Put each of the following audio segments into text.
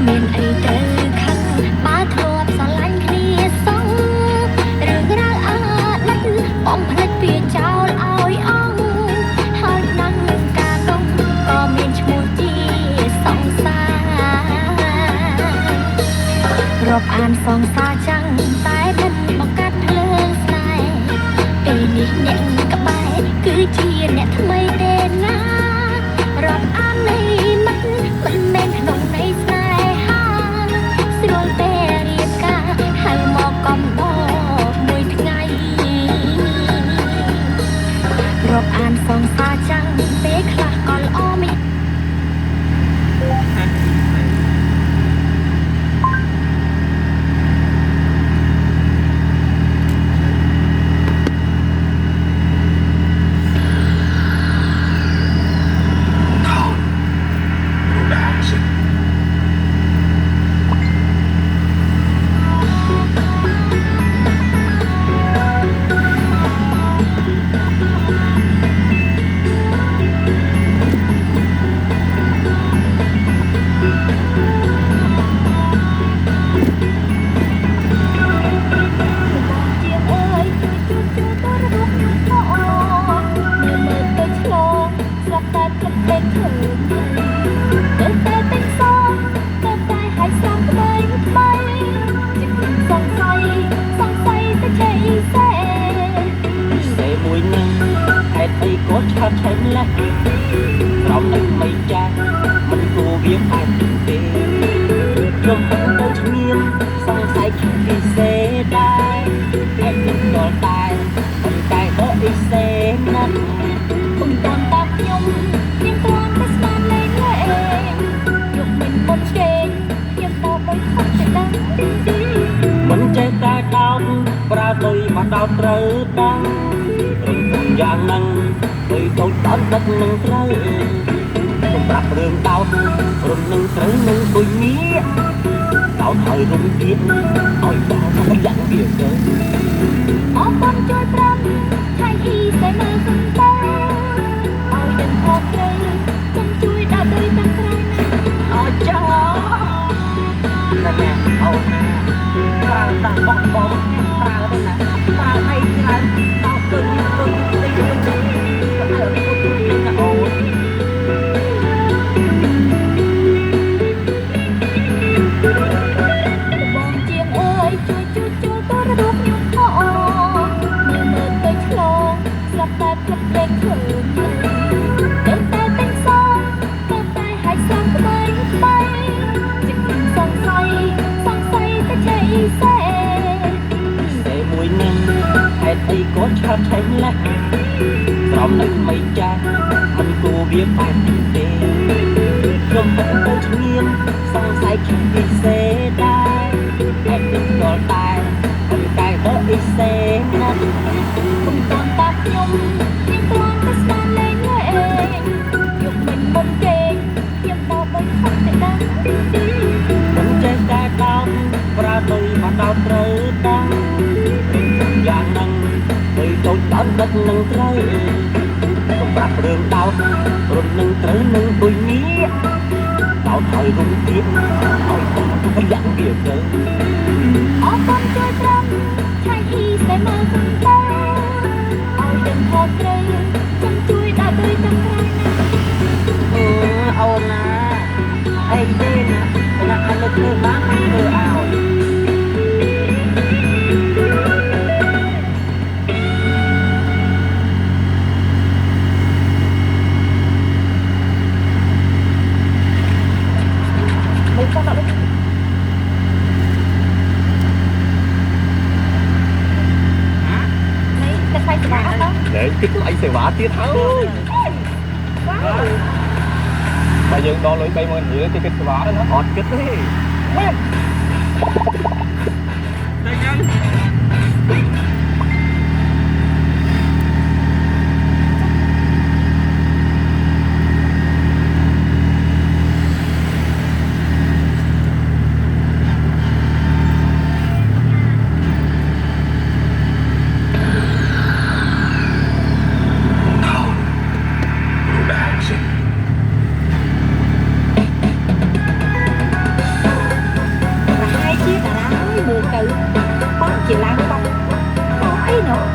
មានអីទៅខឹងបើធ្លាប់ស្រឡាញ់គ្នាសោះរឿងរ៉ាវអតីតបងផ្លិចវាចោលឲ្យអស់ហើយនឹងការនោះក៏មានឈ្មោះជាសង្សាររាប់អានសង្សារចាំងតែមិនបង្កាត់ភ្លើងស្នេហ៍ពេលនេះអ្នកក្បែរគឺជាអ្នកថ្មីទេណារាប់អាននៃមិនមែនក្នុងនៃស្នេហាស្រួលពេលរៀបការហៅមកកំដរមួយថ្ងៃរាប់អានសង្សារចាំងពេលខ្លះក៏ល្អមិនเราหนึ่งไม่จ้ามันกูเวียนผ่านเดรวมทั้งตัวเงียบสงสัยคิดที่เสียได้แอบติดตัวตายมันกลายเป็นอีเซนั้นคุณตอนตักยมยังตอนไม่สบายเลยเองยกมันบนเกงยังต่อไปขัดใจดังมันใจตาดาวปลาตุยมาดาวเติร์ดังรวมทั้งอย่างนั้นtôi tôi tận đất nâng trời tôi bạc đường đau rồi nâng trời nâng tôi nghĩa đau thời rung kiếp ôi đau nó dẫn việc rồi ó con chơi pram thay y sẽ mơ không ta ôi đừng khó chơi chân chui đã đôi tăngrai ó cho nè nè ôi ta ta bọc bọc ta đây nè ta hay là tao cưng đi thì có chạm thành lẽ from nâng mây cha mình cô biết phải tình tế không phải tôi nghiêng xong sai khi vì xe đai em đừng có tài còn cái đó ý xe năn không còn tác nhung nhưng toàn tất cả lên lên dục mình một kênh nhưng bao bấy không thể đáng mình trên ta đau và tôi mà đau trời đauอย่างนั้นเลยโดนตันดักนั่งไตรต้องปรับเรื่องดาวรุ่นนั่งไตรนั่งตุยนี้ดาวไทยรุ่งเทียนเอาต้องไปยังเบียดเจออ๋อคนช่วยตรำชายที่ใส่มาคำตาเอาเดินพอเตยฉันช่วยได้ด้วยจังไรนะเอานะไอ้เด่นนะเป็นอะไรเธอบ้างเธอเอาđể cái lại sẽ vả tiết thôi mà dừng đo lưỡi bay mình vậy thì cái vả đó nó hot cái thế đây nhanh chỉ làm bọc ấy nữa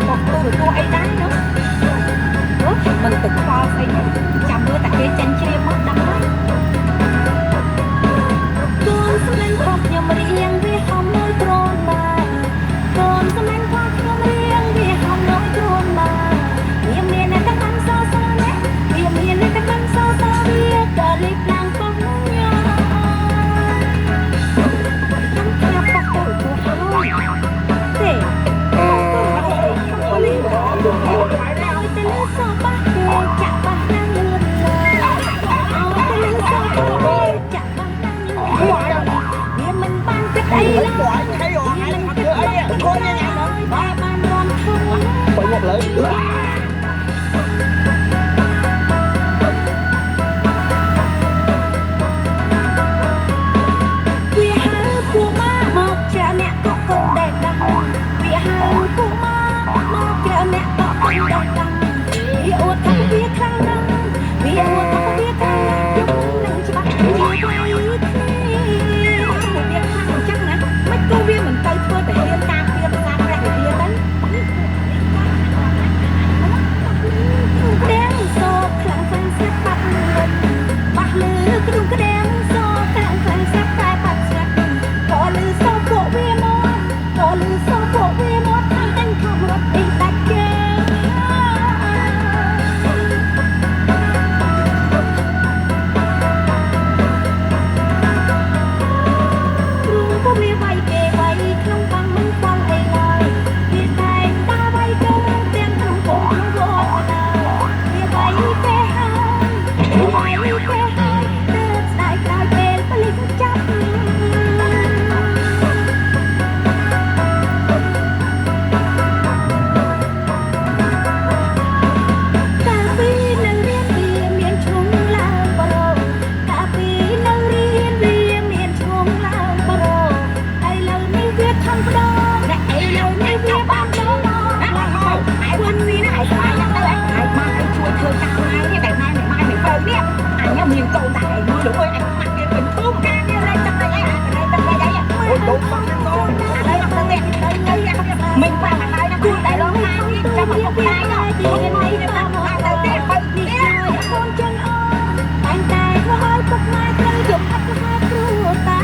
bọc tôi ấy đấy nữa mình tự co phải chăm đứa tại cái chân chia mất đâm đấy con sắp lên khóc nhầm riêng vì không nói trôn mà con sắp lên khóc nhầm riêng vì không nói trôn mà miệng miệng này các bạn sao sao nhé miệng miệng này các bạn sao sao biết cả lịch lang không nhau không theo bọc tôi của tôi để không có lý do tôi sẽ lấy sao bác để chạm bác đang lươn lời tôi lấy sao bác để chạm bác đang lươn lời vì mình ban kết ấy là vì mình kết ấy là ba ban đoàn thông phải một lời vì hai của má một cha mẹ có con đẹp đăng vì hai của má một cha mẹ có con đẹp đăng vì ô thắm biết khăn năng vì ô thắm biết khăn năng giúp năng cho bác chia quay thế một việc khăn chắc nè mấy cô viên mình tới thôi phải hiên ta viên ra ra phải hiên đấy đen sô khăn khăn xếp bắt bắt lư cái đúng cái đen sô khăn khăn xếp tay bắt xếp có lư sô bộ viên mốt có lư sô bộ viên mốt thằng anh không rốt đi đặt kê luôn có bia bay kề bay không bằng mình quăng ai lại bia tay ta bay cơ tiền không cũng không vô nào bia bay kề hai bia bay kề hai đất đại đại bề phải lấy chấp cà phê nâng riêng vì miền trung là bờ rô cà phê nâng riêng vì miền trung là bờ rô ai lâu nay viết thăm đó ai lâu nay viết ban đó ai quên gì nữa ai sai nhắc tới ai mà ai chua thơ cao ai như ngày mai mày phơi biết ai nhá miền tây đại mưa lũ ơi anh mặc cái bình thun ca như đây trong đây ai đây trong đây vậy đúng không đây là tên mình qua mặt đây nó cuốn đại long hai trong một hai đó trên đây để làm hai đầu tiên phơi biết con chân ôm bàn tay nó hơi cục mai khơi dục hắt hai cua ta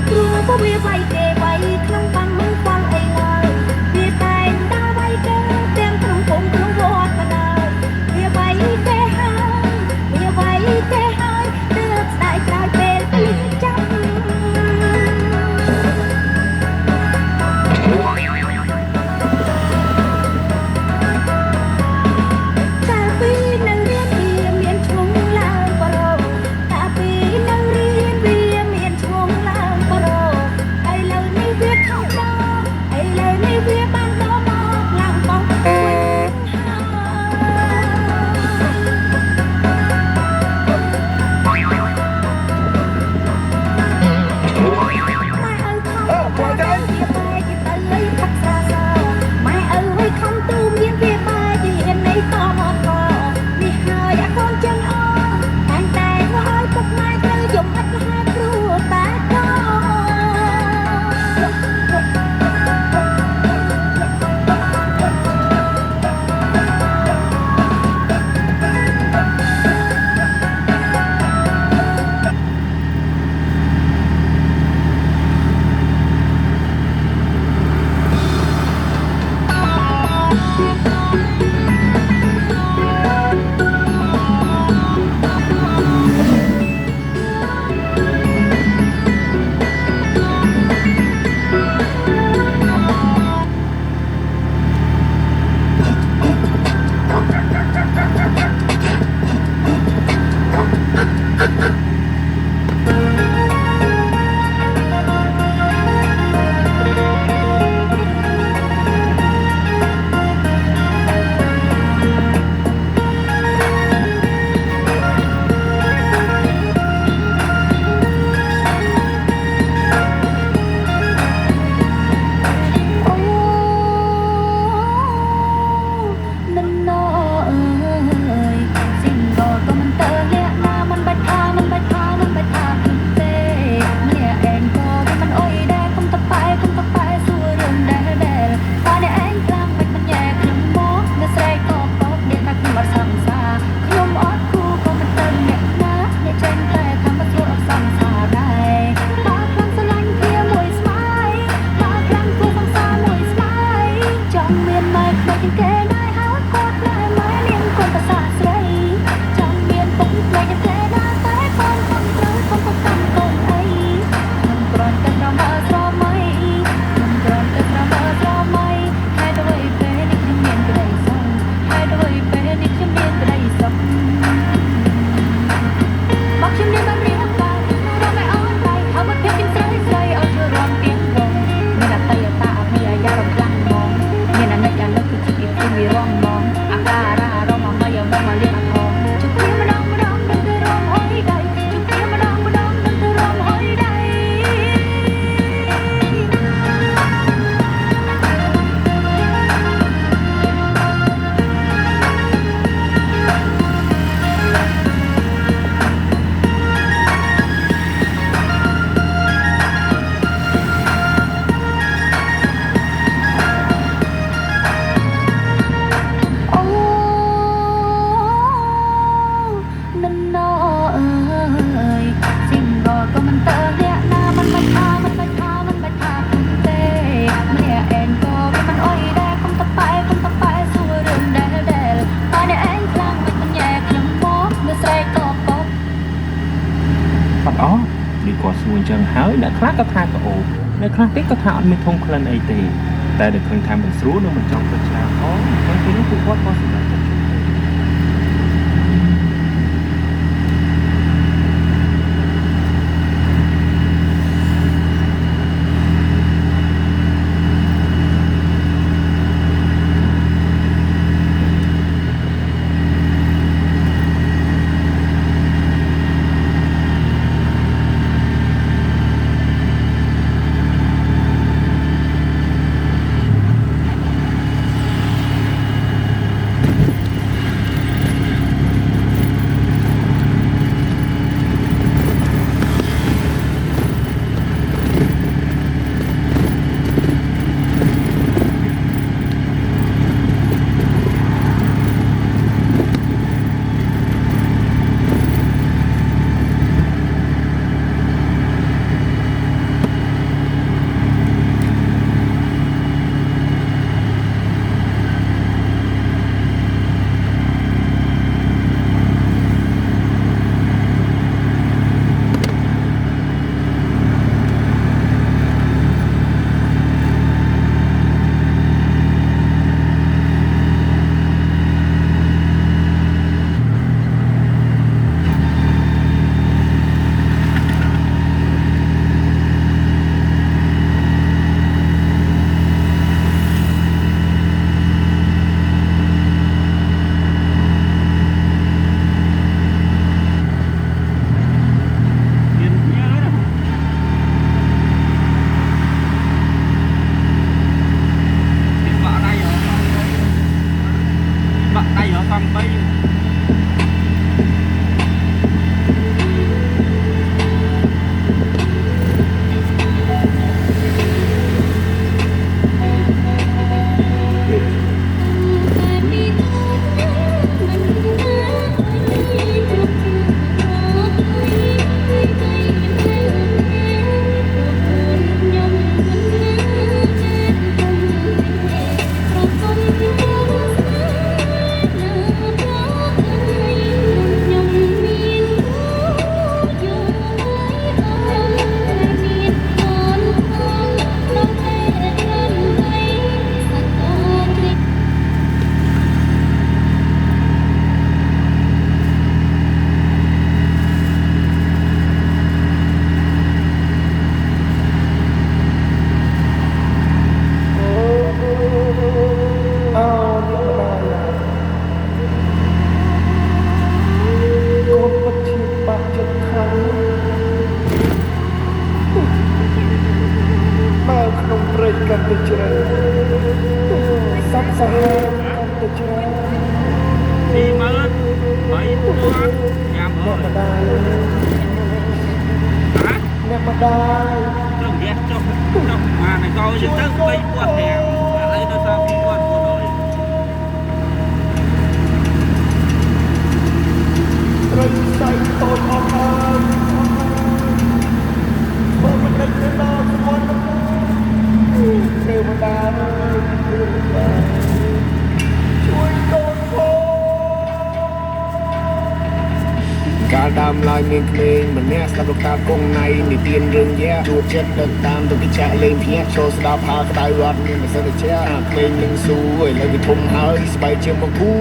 cua có bia bay kề bay không bằng mình quăng ai lại bia tay ta bay cơ tem không cũng không vô ta nào bia bay kề hai đất đại đại bề phải chấp cà phê nâng riêng vì miền trung là bờ rô cà phê nâng riêng vì miền trung là bờ rô ai lâu នតែថាក៏ធ្វើអត់សមសាដែរបើខ្លាំងស្រឡាញ់គ្នាមួយស្មាយបើខ្លាំងធ្វើសង្សារមួយស្មាយចង់មានម៉ែក្មេងជាងគេដែរហើយគាត់ណែម៉ែនាងគាត់ប្រសាស្រីចង់មានពុកក្មេងជាងគេដែរតែកូនខំត្រូវកុំប្រកាន់កូនអីខ្ញុំគ្រាន់តែស្រមើស្រមៃខ្ញុំគ្រាន់តែស្រមើស្រមៃហេតុអ្វីពេលនេះខ្ញុំមានក្តីសុខហេតុអ្វីពេលនេះខ្ញុំមានក្តីសុខមកខ្ញុំនេះបានរៀបបាយរំលែកអនដៃហើយមកភាពជាស្រីឲ្យធ្វើរំទៀងរងមានអតីតអភិយារំខ្លាំងមកមានអនិច្ចអនុគឺជាពីពីរំមកអាការៈរំមកមកយកមកលៀបអងជុំគ្នាម្ដងដឹងទៅរំហុយដៃជុំគ្នាម្ដងដឹងទៅរំហុយដៃ អូននអើយស៊ីងក៏មិនតើអ្នកណាមិនបាច់ថាទេម្នាក់ឯងក៏មិនអុយដែរកុំតប៉ែសួររឿងដែលតែអ្នកឯងខ្លាំងមិនញ៉ែខ្ញុំមកនៅស្រែក៏ពក អត់អស់ឬគាត់សួរអញ្ចឹងហើយអ្នកខ្លះក៏ថាក៏អូអ្នកខ្លះទៀតក៏ថាអត់មានធំក្លិនអីទេតែដែលឃើញថាមិនស្រួលនិងមិនចង់ទៅឆ្លាតផងតែពេលនេះពួកគាត់ក៏សម្រេចចិត្តជុំគ្នា កាន់តែច្រើនសត្វសាហាវកាន់តែច្រើន20000 3 អ្នកម្ដាយអ្នកម្ដាយ ចុះរះចុះមកកោយើងទៅ3000 5ឥឡូវទៅដល់2000 400 ត្រូវខ្សែតូចអស់ហើយ ឡើយមានក្មេងម្នាក់ស្ដាប់លោកតាគង់ណៃនិទានរឿងយៈជួបចិត្តដឹកតាមទៅគេចាក់លេងភ្នាក់ចូលស្ដាប់ផាក្តៅអត់មានប្រសិទ្ធជាក្មេងនឹងស៊ូឥឡូវវាធំហើយស្បែកជាមកគូ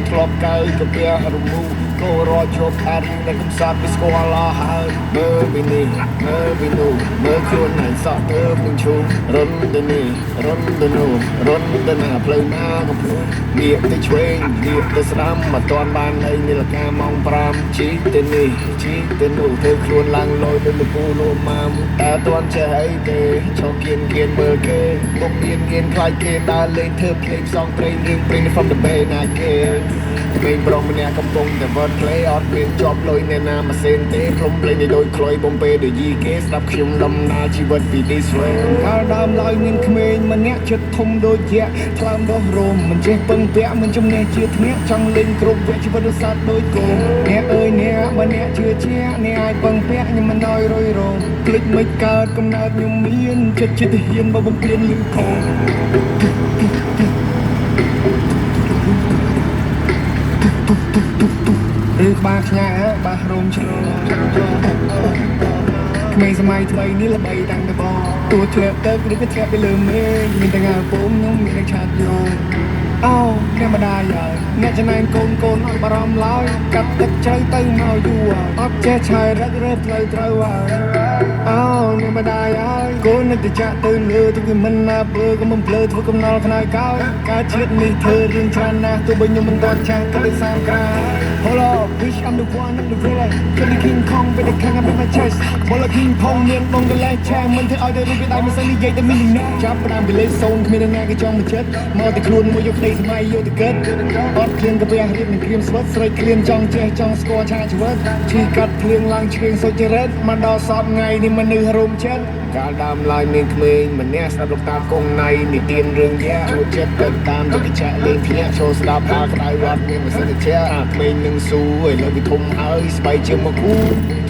ធ្លាប់កើកាពះរមូក៏រត់ជាប់ខាត់តែកំសត់វាស្គាល់អស់ហើយមើលពីនេះមើលពីនោះមើលខ្លួនណៃសក់ទៅនឹងឈូរុនទៅនេះរុនទៅនោះរុនទៅណាផ្លូវណាក៏ភ្លុំងាកទៅឆ្វេងងាកទៅស្ដាំមិនតាន់បានអីនាឡិកាម៉ោង5ជីទៅនេះជីទៅនោះធ្វើខ្លួនឡើងលយដូចលពូលោម៉ាំតែតាន់ចេះអីទេឈប់គៀនមើលគេពុកគៀនខ្លាចគេដើរលេងធ្វើភ្លេងផ្សងព្រេងរឿងព្រេង from the bay ណាគេមេងប្រុសម្នាក់កំពុងតែវត្ត play អត់មានជាប់លុយអ្នកណាមកសេនទេព្រមភ្លេងដូចខ្លុយបំពេដូចយីគេស្ដាប់ខ្ញុំដំណើរជីវិតពីទីស្វែងកាលដើមឡើយមានក្មេងម្នាក់ចិត្តធំដូចជាថ្លើមដោះរោមមិនចេះពឹងពាក់មិនជំនះជាធ្នាក់ចង់លេងគ្រប់វគ្គជីវិតរសាទដូចគោអ្នកអើយអ្នកបើអ្នកជឿជាក់អ្នកអាចពឹងពាក់ខ្ញុំមិនអោយរយរងភ្លេចមិនកើតកំណើតខ្ញុំមានចិត្តជាទាហានបើបំពេញលឺខោឬក្បាលខ្ញាបាសរោមជ្រោក្មេងសម័យថ្មីនេះល្បីតាំងតបងទួធ្លាក់ទឹកឬក៏ធ្លាក់ទៅលើមេឃមានតែងើពុំខ្ញុំមានតែឆាតយោអូអ្នកម្ដាយហើយអ្នកចំណែនកូនអត់បារម្ភឡើយកាត់ទឹកជ្រៅទៅមកយូរអត់ចេះឆាយរឹករើផ្លូវត្រូវហើយអូអ្នកម្ដាយហើយកូននឹកតែចាក់ទៅលើទុកវាមិនណាបើក៏មិនភ្លើធ្វើកំណល់ខ្នើយកោការជាតិនេះធ្វើរឿងច្រើនណាស់ទោះបីខ្ញុំមិនទាន់ចាស់ក៏ដូចសាមក្រាយ Hello bitch I'm the one I'm the villain ខ្ញុំ King Kong ពេលតែខាង I'm in my chest បើ King Kong មានបងកលែងឆាមិនធ្វើឲ្យតែរូបវាដៃមិនសិននិយាយតែមានណាចាប់ផ្ដើមពីលេខ0គ្មានណាគេចង់មកចិត្តមកតែខ្លួនមួយយកក្តីសម័យយកទៅកើតអត់ឃ្លៀងកាពះរៀបនឹងគ្រាមស្វិតស្រេចឃ្លៀងចង់ចេះចង់ស្គាល់ឆាជីវិតឈីកាត់ភ្លៀងឡើងឆ្កៀងសុចរិតមកដល់សពថ្ងៃនេះមនុស្សរោមចិត្តកាលដើមឡើយមានក្មេងម្នាក់ស្ដាប់លោកតាគង់ណៃនិទានរឿងយៈជួបចិត្តទៅតាមទៅគេចាក់លេងភ្នាក់ចូលស្ដាប់ផាក្តៅអត់មានប្រសិទ្ធជាក្មេងនឹងស៊ូឥឡូវវាធំហើយស្បែកជាមកគូ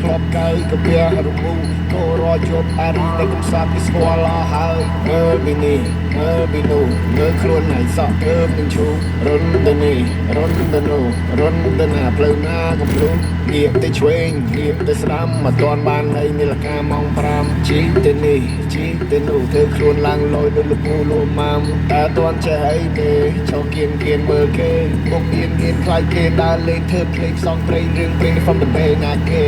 ធ្លាប់កើកាពះរមូក៏រត់ជាប់ខាត់តែកំសត់វាស្គាល់អស់ហើយមើលពីនេះមើលពីនោះមើលខ្លួនណៃសក់ទៅនឹងឈូរុនទៅនេះរុនទៅនោះរុនទៅណាផ្លូវណាក៏ភ្លុំងាកទៅឆ្វេងងាកទៅស្ដាំមិនតាន់បានអីនាឡិកាម៉ោង5ជីទៅនេះជីទៅនោះធ្វើខ្លួនឡើងលយដូចលពូលោម៉ាំតែតាន់ចេះអីទេឈប់គៀនមើលគេពុកគៀនខ្លាចគេដើរលេងធ្វើភ្លេងផ្សងព្រេងរឿងព្រេង from the bay ណាគេ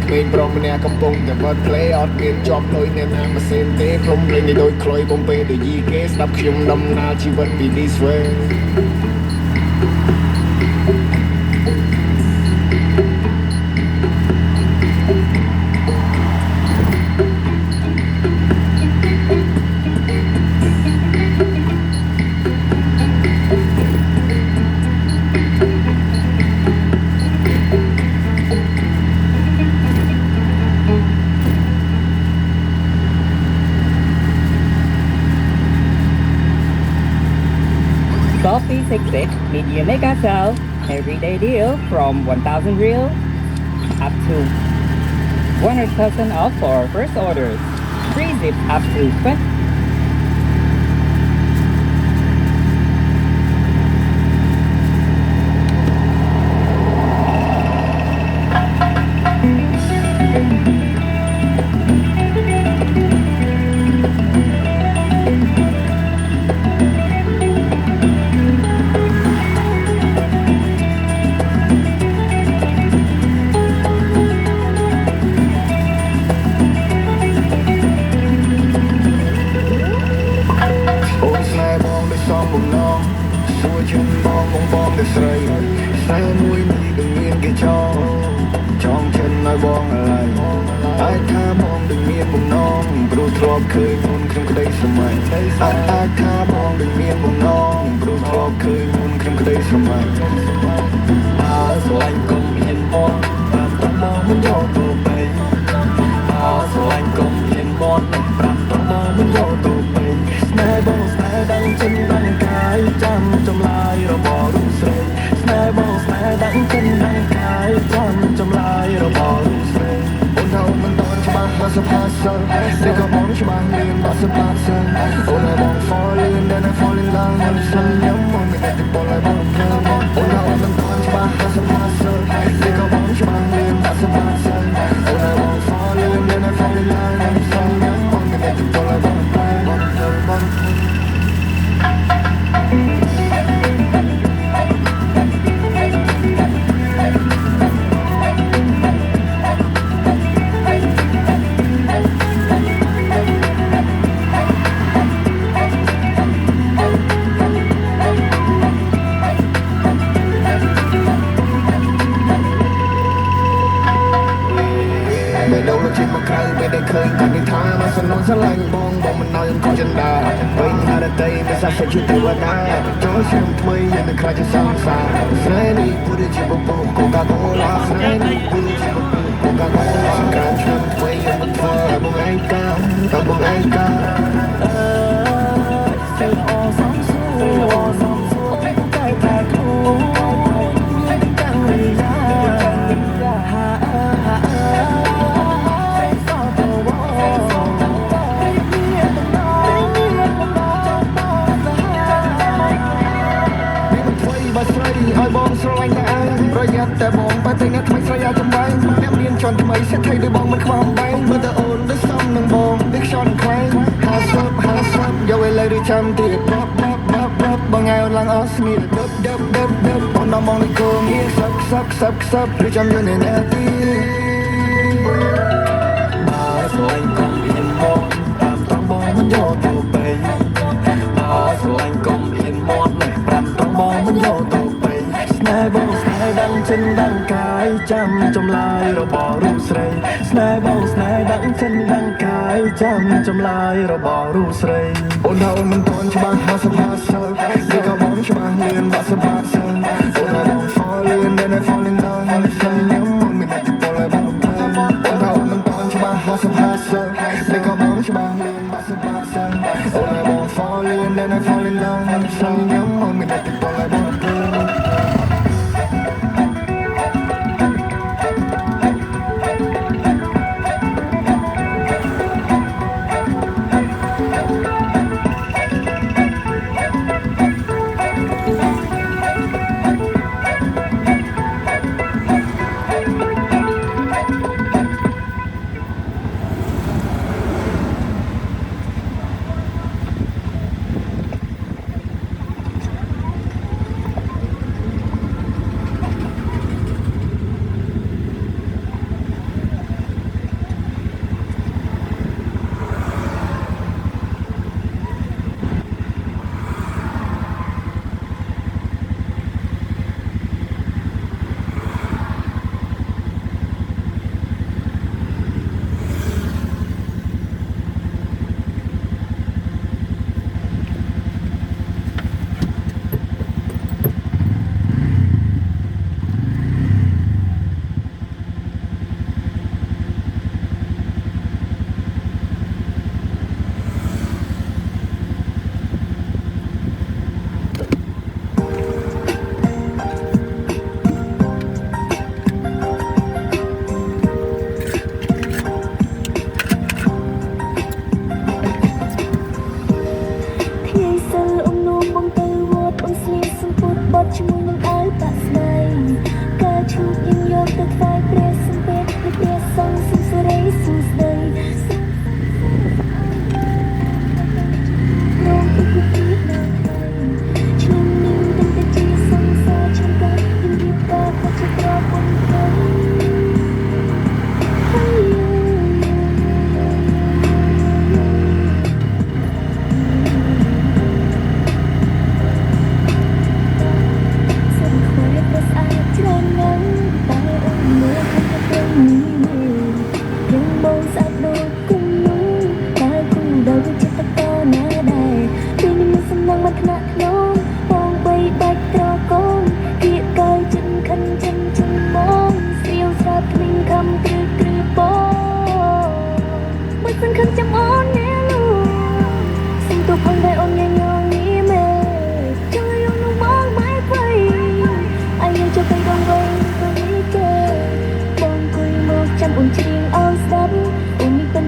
ក្មេងប្រុសម្នាក់កំពុងតែវត្ត play អត់មានជាប់លុយអ្នកណាមកសេនទេព្រមភ្លេងដូចខ្លុយបំពេដូចយីគេស្ដាប់ខ្ញុំដំណើរជីវិតពីទីស្វែង Coffee Secret Medium Mega Sale Everyday Deal from 1,000 real up to 100,000 off for first orders. Free zip up to 20. Hãy subscribe cho kênh Ghiền Mì Gõ để không bỏ lỡ a person. Oh, I won't fall in, then I fall in line. I'm so young, on the net to pull up on a plane. Đâu là chuyện mà khai về đây khơi cả những tháng mà sân nón sân lạnh bong bong mình nói em không chân đà vậy mà đã tay mà sao sẽ chịu từ vào đá cho xem thuê nhưng mà khai cho sang xa say đi put it chip up Coca Cola say đi put it chip up Coca Cola cả chuyện thuê nhưng mà thơ bông anh ca bông anh ca say all sóng xuống cái thà thu những căng người raឲ្យបងស្រឡាញ់តែឯងប្រយ័ត្នតែបងបែរទៅអ្នកថ្មីស្រយាចំបែងអ្នកមានជន់ថ្មីសេដ្ឋីដូចបងមិនខ្វល់បែងមើលតែអូនដូចសំនឹងបងដូចខ្យល់នឹងខ្លែងហាស្រាប់យកឲ្យលើឬចាំទៀតបបបងឲ្យអូនឡើងអស់ស្ងៀមដឹបបងនាំបងនេះគងងារសឹកឬចាំយល់នៅណាទីបើស្រឡាញ់កុំមានមកតាមតង់បងមិនយកទៅបែងបើស្រឡាញ់កុំមានមកនេះ5តង់បងមិនយកទៅស្នេហ៍បងស្នេហ៍ដឹងចិនដឹងកាយចាំចម្លើយរបស់រូបស្រីស្នេហ៍បងស្នេហ៍ដឹងចិនដឹងកាយចាំចម្លើយរបស់រូបស្រីអូនថាអូនមិនទាន់ច្បាស់50%នេះក៏បងច្បាស់លឿនបាក់សបាក់សិនអូនថាបង fall in then I fall in love ខ្ញុំមិនអាចទៅពលឲ្យបងអូនថាអូនមិនទាន់ច្បាស់50%នេះក៏បងច្បាស់លឿនបាក់សបាក់សិនអូនថាបង fall in then I fall in love ខ្ញុំមិនអាចទៅពលឲ្យបងជាមួយនឹងអាវបាក់ស្បែកការឈូកយើងយកទៅថ្វាយព្រះសំពេតព្រះសង្ឃសុំសេរីសួស្តីលោកគឺគូពីណាខ្ញុំនឹងទៅជាសង្សារខ្ញុំក៏យើងរៀបការក៏ជាប្រពន្ធខ្ញុំ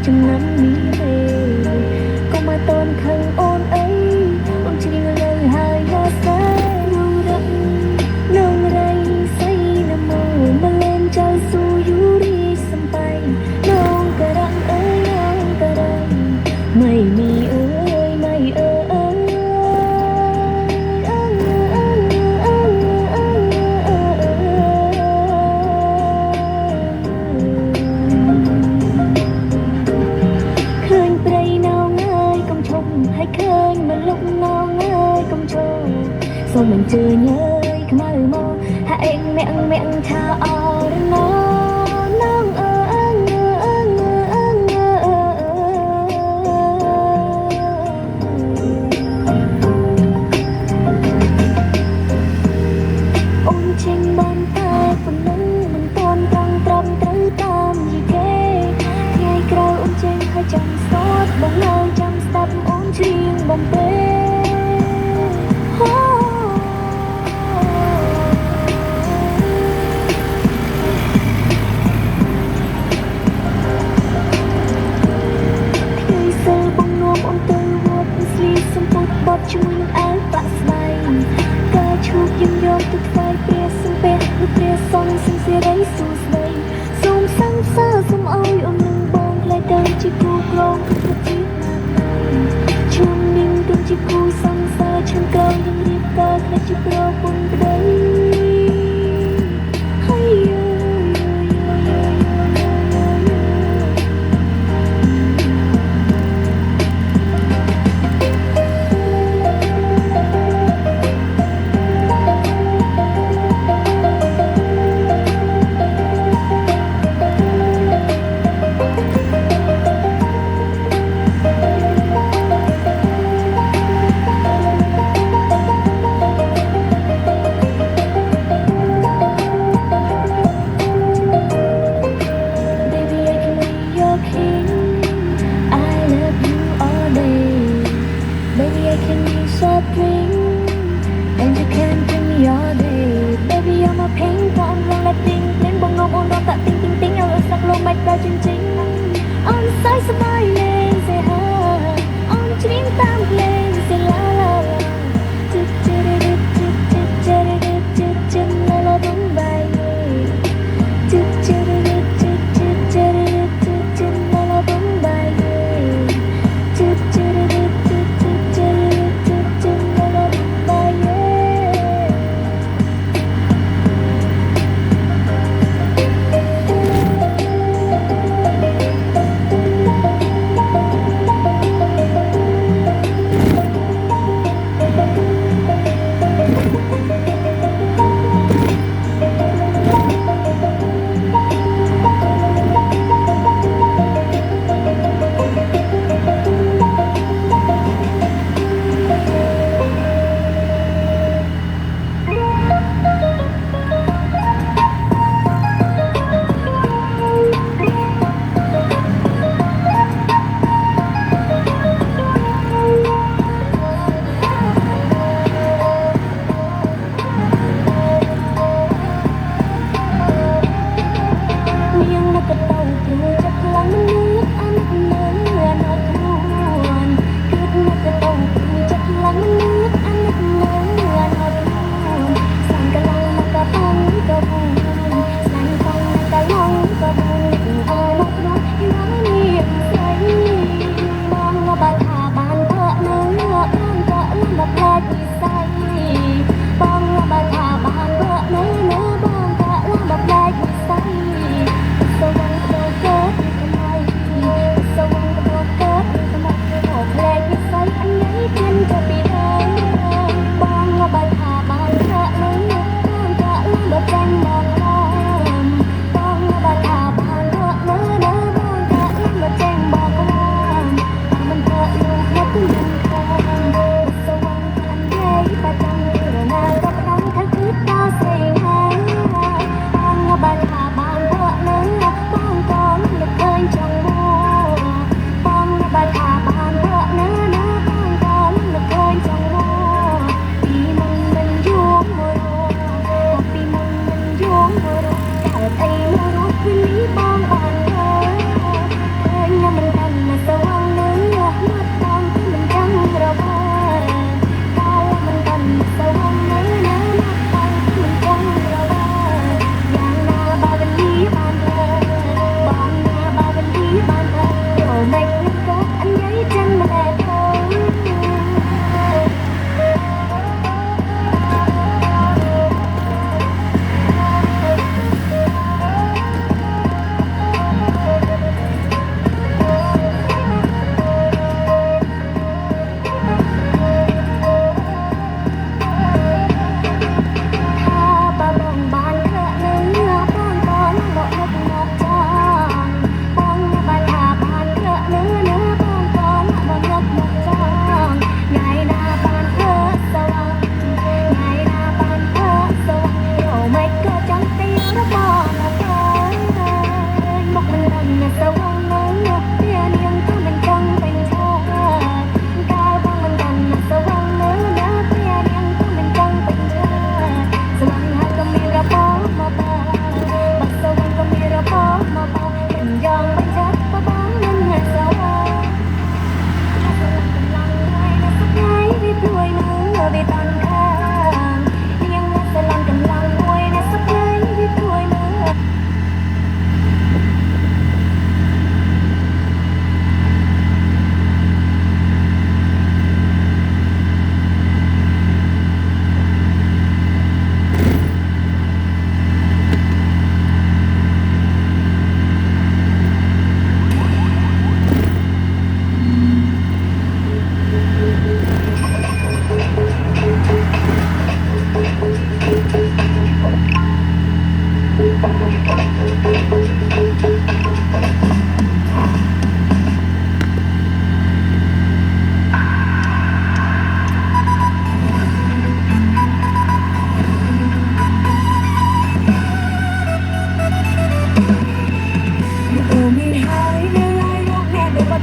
ចំណាំនេះទេកុំឲ្យតន់ខឹងអូនអីអូនជ្រៀងលើហើយណាស្អាតនងរៃសៃណាមមកលេងចៅស៊ូយូរី chưa nhớ không ai mơ hạ anh mẹ tha ở nó nong ôn trên bàn tay phần nắng mình tôn trăng trầm tới tam gì thế ngày cầu ôn trên hai trăm xót bóng lâu trăm sắp ôn chuyên bóng bêบช่วยนึกอ้ายปะสบายกาชูยิ้มยอมตุกไฟเปรียสังเป็ดลูกเปรียซองสังเสียได้สู่สบายสมสังเสอสมอ้อยอมนึงบองใครเดินจีกูกลองทุกทุกทีนาช่วงนิ่งกันจีกูสังเสอฉันกลองยังรีบเกิดและจีโปรบนกระไดให้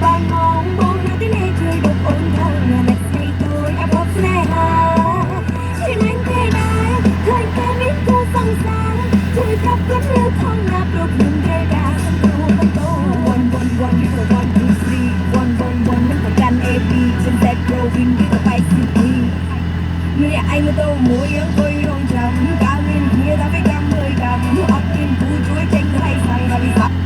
បានមកបងនៅទីនេះជួយបងអូនថាអ្នកស្រីទួយអបអរស្នេហាជាមិនទេដែរឃើញតែមានគូសង្សារជួយប្រាប់គាត់លើខំណាព្រោះខ្ញុំទេដែរសង្គ្រោះបន្ទោ1 1 1 you go 1 2 3 1 1 1មិនប្រកាន់ AB មិនតែ growing វាទៅបែក CP មានឯងមកទៅមួយអង្គុយរងចាំកាលមានគ្នាថាវាកម្មមើលកម្មអត់មានគូជួយចេញទៅឲ្យសាំងដល់វិសា អ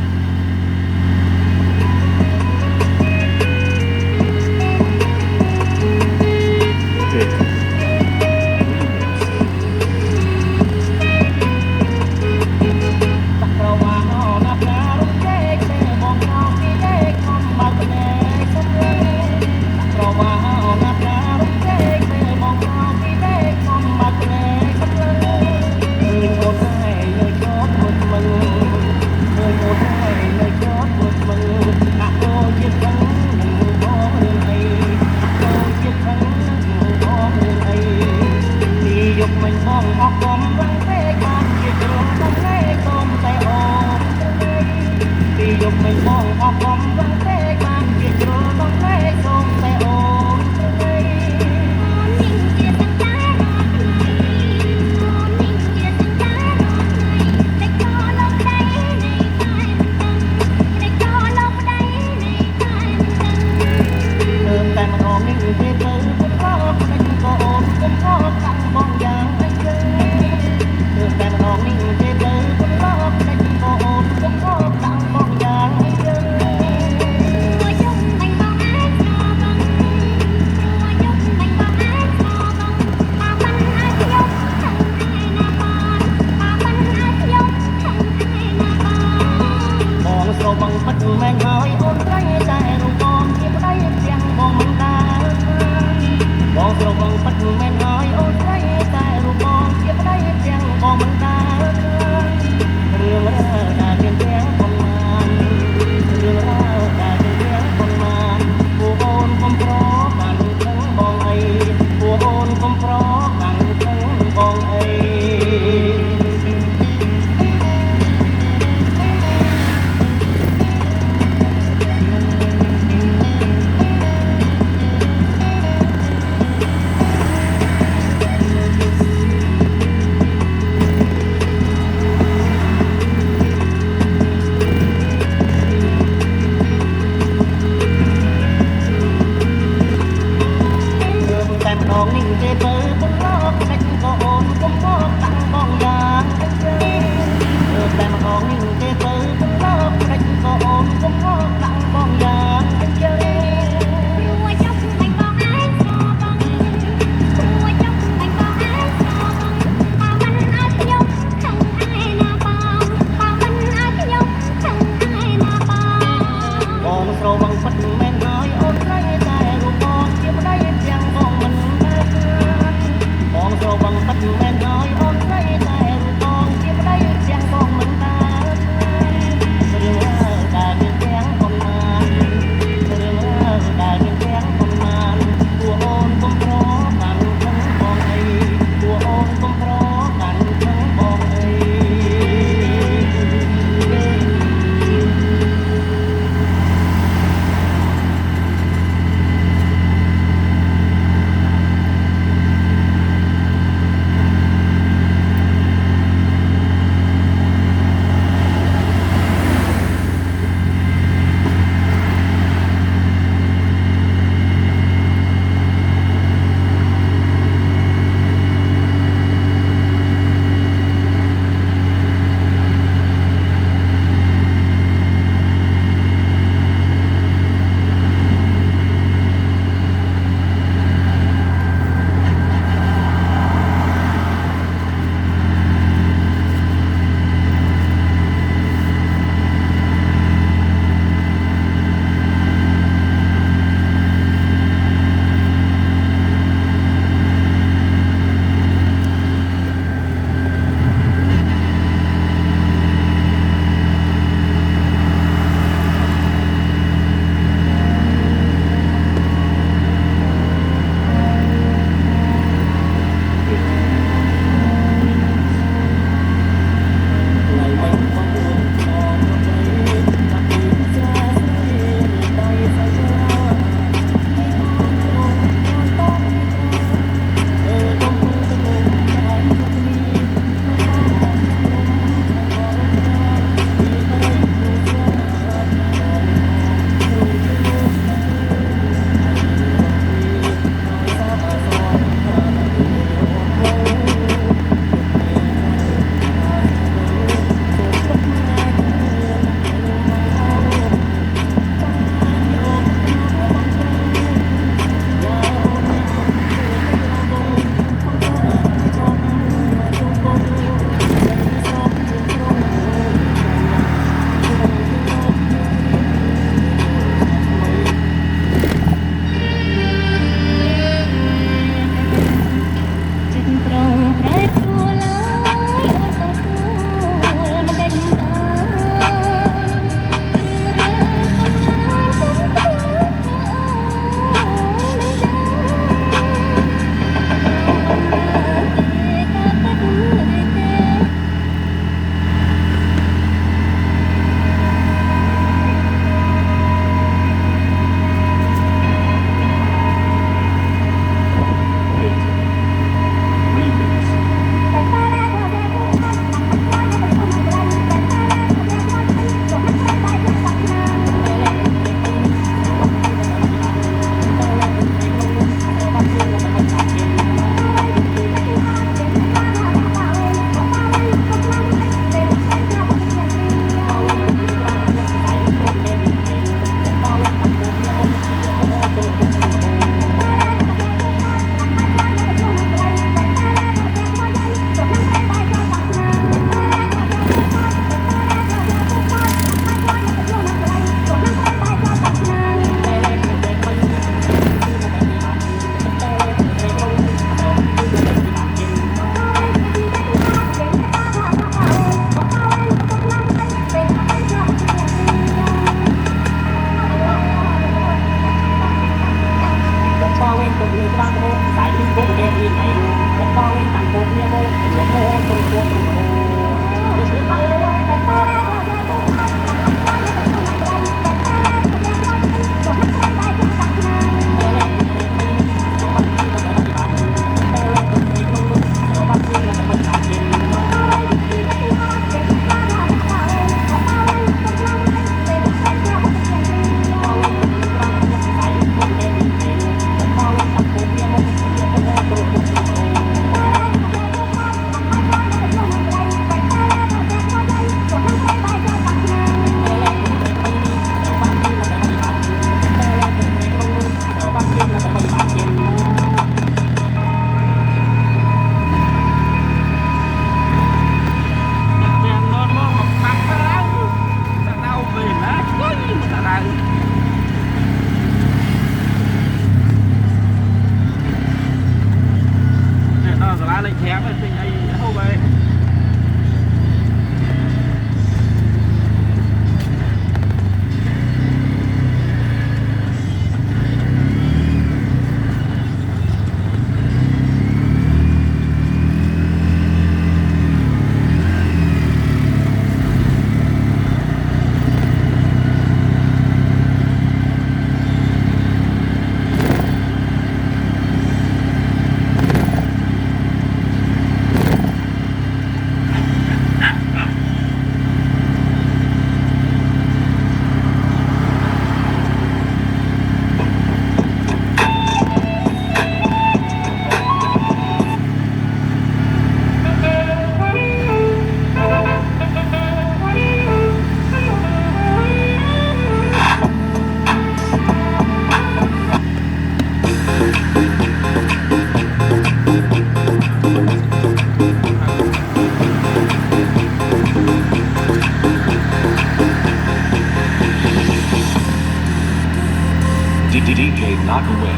DJ Knockaway.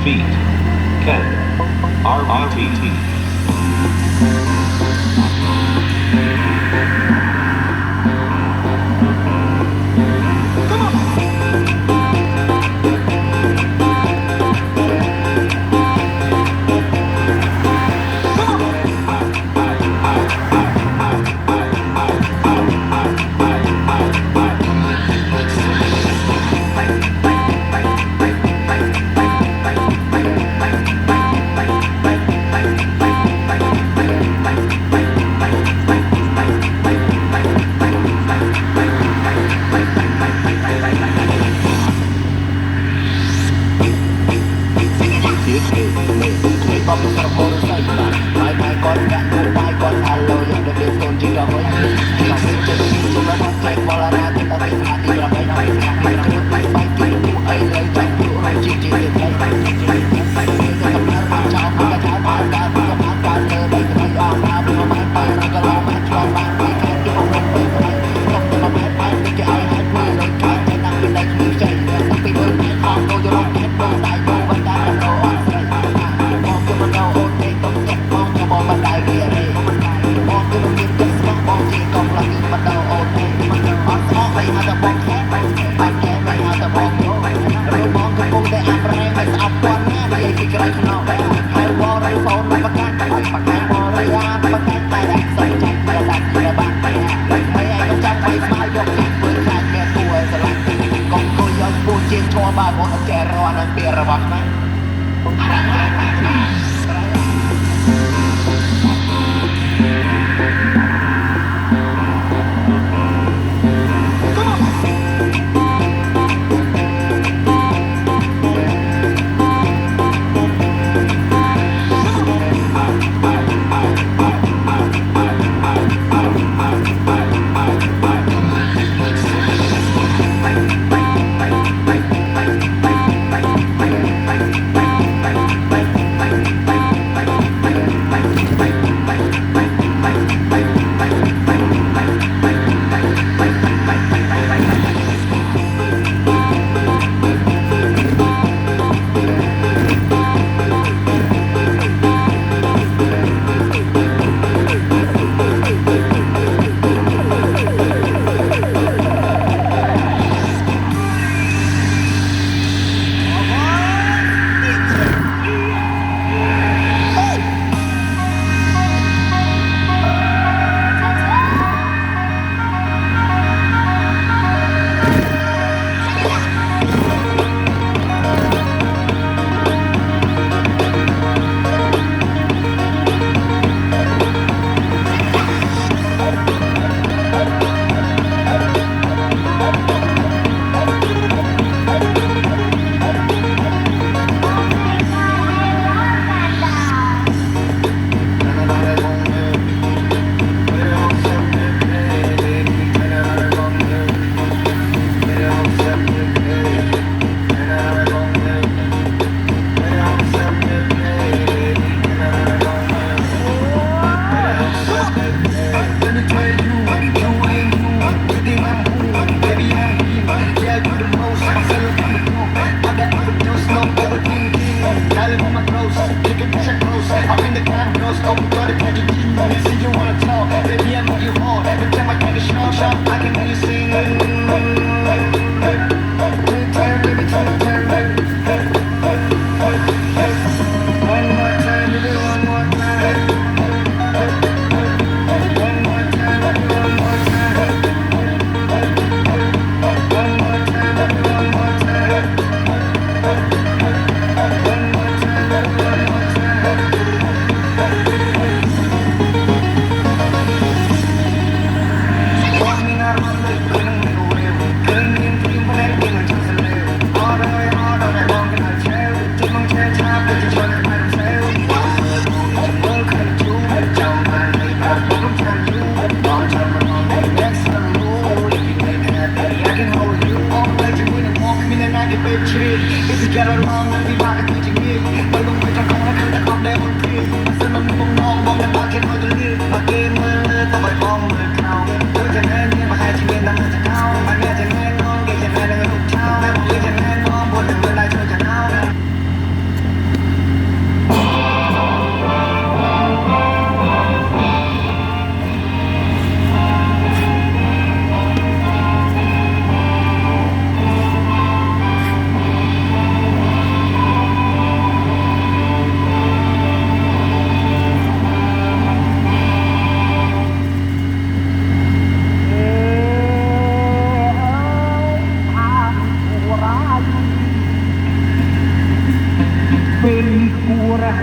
Feet. Ken. RBT.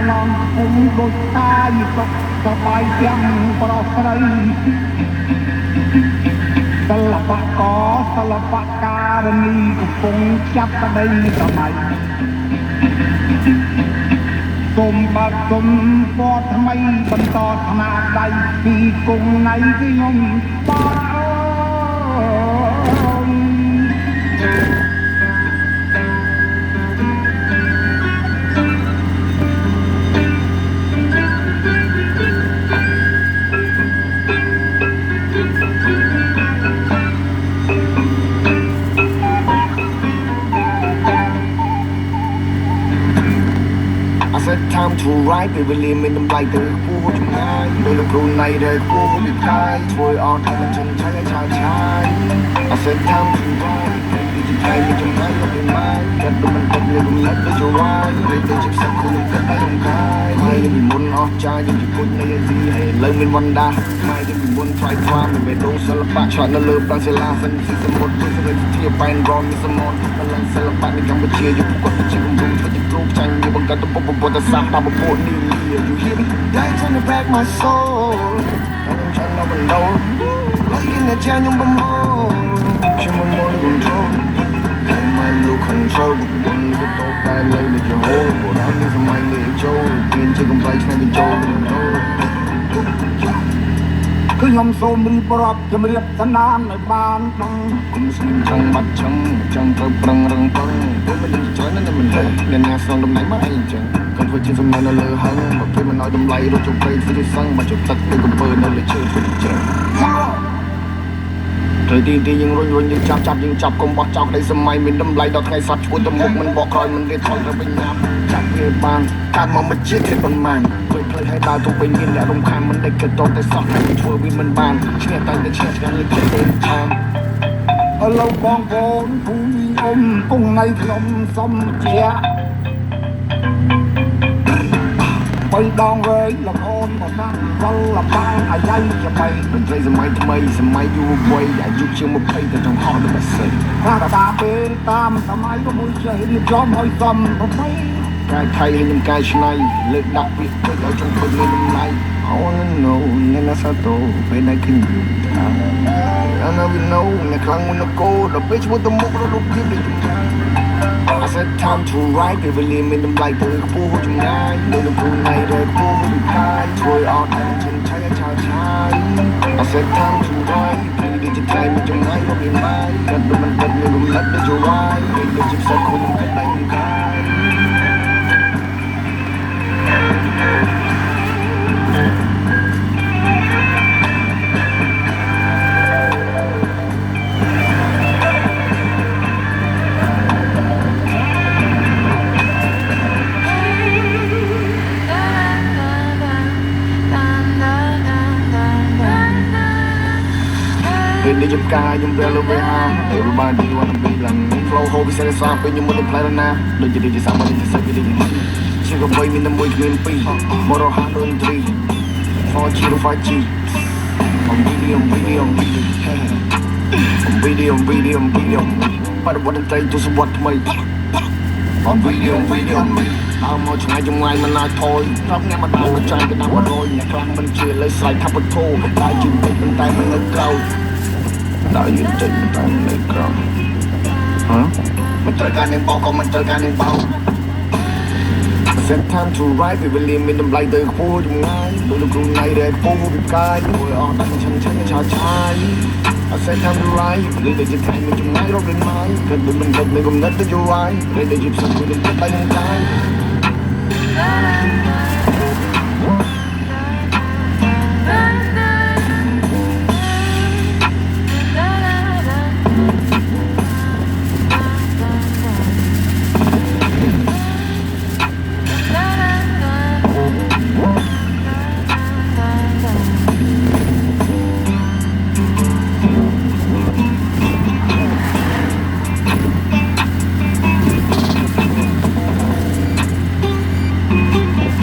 ឡងអ៊ំដូចតាយសុខសប្បាយទាំងប្រស្រីសិល្បករសិល្បការនីកំពុងចាប់ប្តីសម័យសូមបាត់សូមពតថ្មីបន្តថ្នាដៃពីគង់ណៃខ្ញុំបតអើយtime to ride ពេលវេលាមានតម្លៃទៅគួរចំណាយដោយលោកគ្រូណៃដែលគួរវិកាយធ្វើអត់ឲ្យមិនចង់ឆាយឆាយ I said time to ride ពីទីថ្ងៃមានចំណាយមកពីម៉ាយកាត់មិនទឹកលើមិនទៅជវាយលេខទៅជិះសាក់ខ្លួនកាត់តែរំកាយហើយពីមុនអស់ចាយយើងជពុជនៃអាស៊ីហើយលើមានវណ្ដាម៉ែយើងពីមុន try មិនមែនដូរសិល្បៈឆ្លាតនៅលើប្រាំងសិលាសិនពីសមុទ្រទៅសេរីជាបែនរងមានសមនឡើងសិល្បៈនៅកម្ពុជាយើងគាត់ជាគំរូធ្វើជាគ្រូចាញ់យើងបង្កើតទៅពុទ្ធសាសនាបពុទ្ធនេះ you hear me dance on the back my soul I'm trying to know like in the channel but more she want more control and my look control one the top guy like the whole but I'm just my little Joe being taken by the Joe គឺខ្ញុំសូមរៀបរាប់ជំរាបសនាមឲ្យបានដឹងគុំស្ងចង់បាត់ចឹងចង់ទៅប្រឹងរឹងពឹងពេលមិនច្រើនណាស់មិនទេអ្នកណាស្នងតម្លៃមកអីចឹងគាត់ធ្វើជាសំណើនៅលើហឹងបើពេលមិនឲ្យតម្លៃរត់ជុំពេកធ្វើសឹងមកជុំទឹកទៅកំពើនៅលើជើងធ្វើចឹងត្រូវទីយើងរុញយើងចាប់យើងចាប់កុំបោះចោលក្តីសម័យមានតម្លៃដល់ថ្ងៃសតឈួតទៅមុខមិនបកក្រោយមិនរៀនថយទៅវិញណាប់ចាប់វាបានកាត់មកមួយជាតិទេប៉ុន្មានធ្វើផ្លេចឲ្យដើរទៅវិញមានអ្នករំខានមិនដេចក៏តតែសោះតែធ្វើវាមិនបានឈ្នះតែឈ្នះឆ្កាងលើកទៅខាងអឡូវបងប្អូនភូមិអ៊ំគង់នៅខ្ញុំសំជាបីដងវែងលំអូនមកបានវល់លបាងអាយ៉ៃចាំមិនត្រីសម័យថ្មីសម័យយុវវ័យអាយុជាង20ទៅចង់ហត់ទៅសិនថាតាពេលតាមសម័យក៏មួយចេះរៀបចំឲ្យសំប្របីកាយថៃខ្ញុំកាយឆ្នៃលើកដាក់ពាក្យពេចឲ្យចង់ពេញមានតម្លៃ I wanna know អ្នកណាសាទរពេលណាឃើញយូរថា I know we know អ្នកខ្លាំងមុនកោដល់ពេលឈ្មោះទៅមុខរត់រូបភាពដូចចំណាយ I said time to ride ពេលវេលាមានតម្លៃទៅខ្ពស់ចំណាយដោយលោកគ្រូណៃដែលខ្ពស់វិកាយធ្វើអត់តែចិនឆាយឆាយ I said time to ride ពេលដូចជាថ្ងៃមានចំណាយមកពីម៉ាយកាត់មិនកាត់មានរំលឹកដូចជាវាយពេលដូចជាផ្សែងខ្លួនកាត់ដៃមិនកាយ They just guy you better be home. Everybody wanna be like me. Flow ho be set aside when you wanna play the now. Don't you just somebody just say it. Sugar boy in the mood me be. Motor hard on 3. 4G to 5G. On video. But what I'm trying to support me. On video. How much I do my man I toy. Top never know what trying to know what roy. Neck lang man chill let's like cup of toe. I do take the time in the crowd. Đãยืนใจมันตามในกรอบฮะมันเจอการยังบอกก็มันเจอการยังเบา Set time to ride ពេលវេលាមានតម្លៃទៅខ្ពស់ចំងាយដោយលោកគ្រូណៃដែលខ្ពស់វិកាយធ្វើអត់តែឆាយ I said time to ride ពេលដូចជាថ្ងៃមានចំណាយរត់លេងម៉ាយគិតមិនគិតនៅកំណត់ទៅយូរហើយពេលដូចជាផ្សំខ្លួនទៅតែនឹងកាយ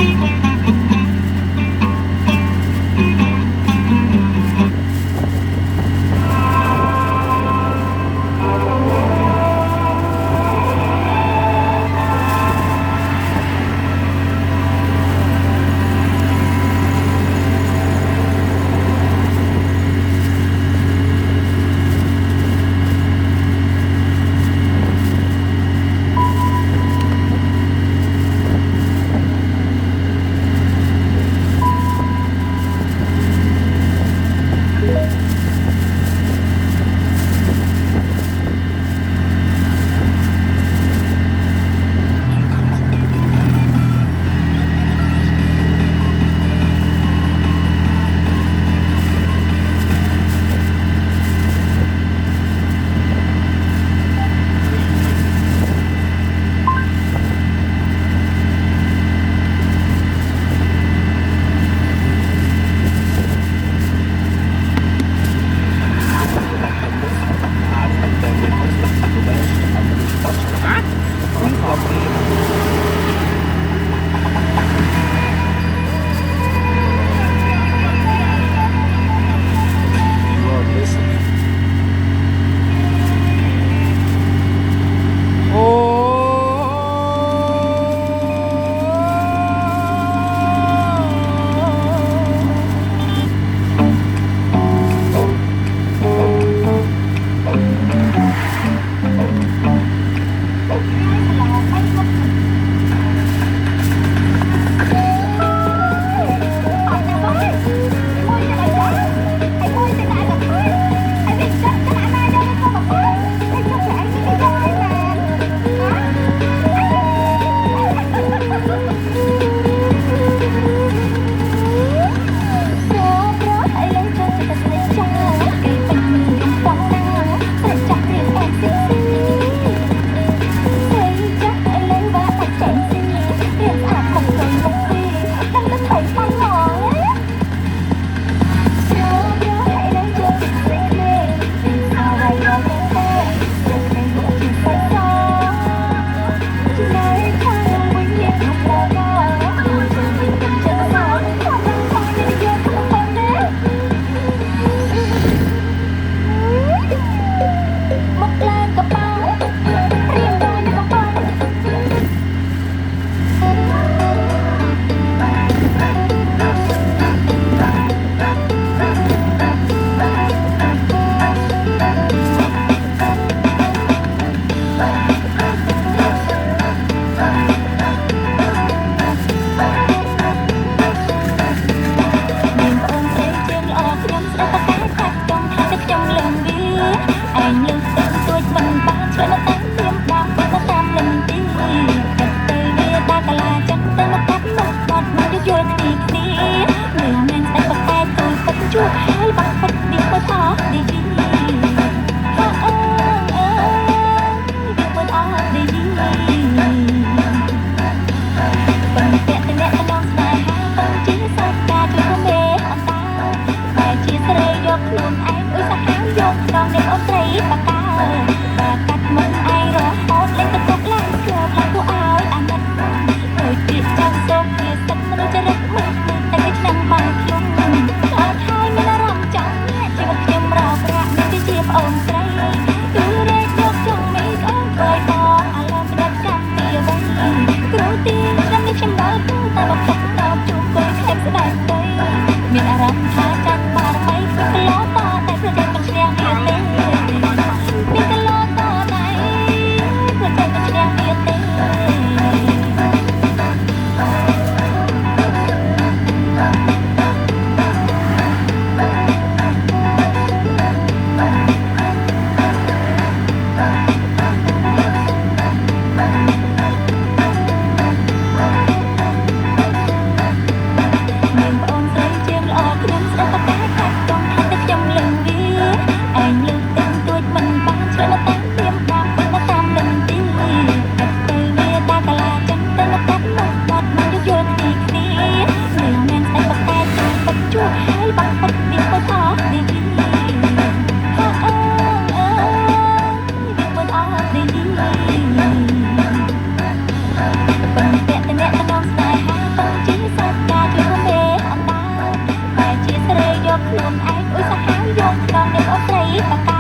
Thank you. យបងអាឡំដាច់ចាំពីអ្វីគ្រូទីរំនេះខ្ញុំដល់ទៅតែបបតបជួបគល់ខ្ញុំស្ដាយទៅមានអារម្មណ៍ថាចាញ់បារមីគឺកលោតតែប្រទេសមិនឈ្នះទៀតទេមានកលោតតែប្រទេសមិនឈ្នះទៀតទេ មានបងស្រីជាងល្អខ្ញុំស្ដាប់តែកាត់ចង់ថាតែខ្ញុំលឹងវាឯងលើកទាំងទួចមិនបានឆ្លងតាមទៀមតាមតាមលឹងទីតែទៅវាតាកាឡាចឹងទៅកាត់មកបាត់មកយកយកទីគ្នានេះមែនតែបកែបាត់ជួហើយបាត់បាត់មានបត់អស់នេះអូមានបត់អស់នេះប៉ុន្តែតែអ្នកតំស្នេហាទៅជាសត្វការជួយរមេអណ្ដាតែជាស្រីយកខ្លួនឯងអ៊ុយសាហាវយកដល់អ្នកអត់ស្រីបកា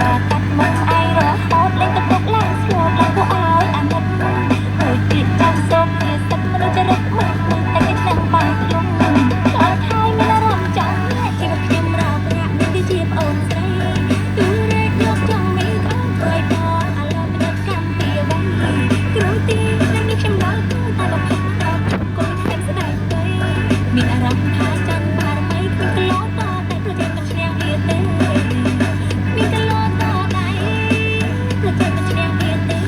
បាកាត់មុខឯងរហូតលេងទៅទុកឡើងស្លូតឡើងពួកឲ្យអាណិតទៅជាចាំសូមជាសឹកមនុស្សចរិតមុខតែគេឆ្នាំបាយខ្លួនខ្លាចហើយមានអារម្មណ៍ចង់ជីវិតខ្ញុំរកប្រាក់នេះគឺជាប្អូនស្រីទូរែកយកចង់មានអត់ព្រៃបងអាឡំដាច់កម្មពីអ្វីគ្រូទីនឹងនេះខ្ញុំដល់ទៅតែបបតបគល់ខ្ញុំស្ដាយទៅមានអារម្មណ៍ថាចាញ់បារមីគឺកលោតតែប្រទេសមិនឈ្នះទៀតទេមានកលោតតែប្រទេសមិនឈ្នះទៀតទេ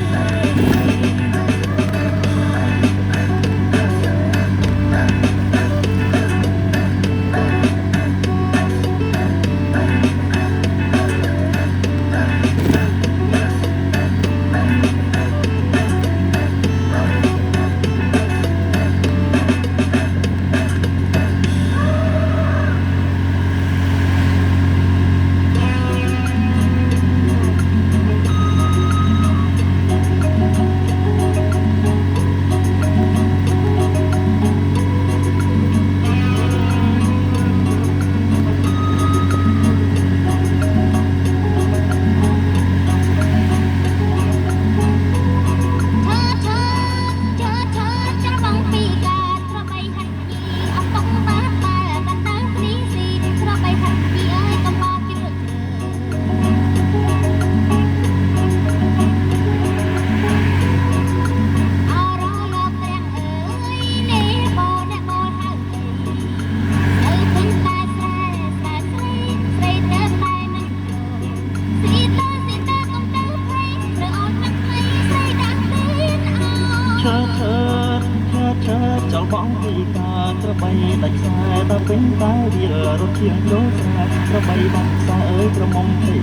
ចលបងពីការក្របីដាច់ខ្សែតពេញតែវារត់ជាងចូលខ្សែក្របីបងខ្សែអើយក្រមុំភ័យ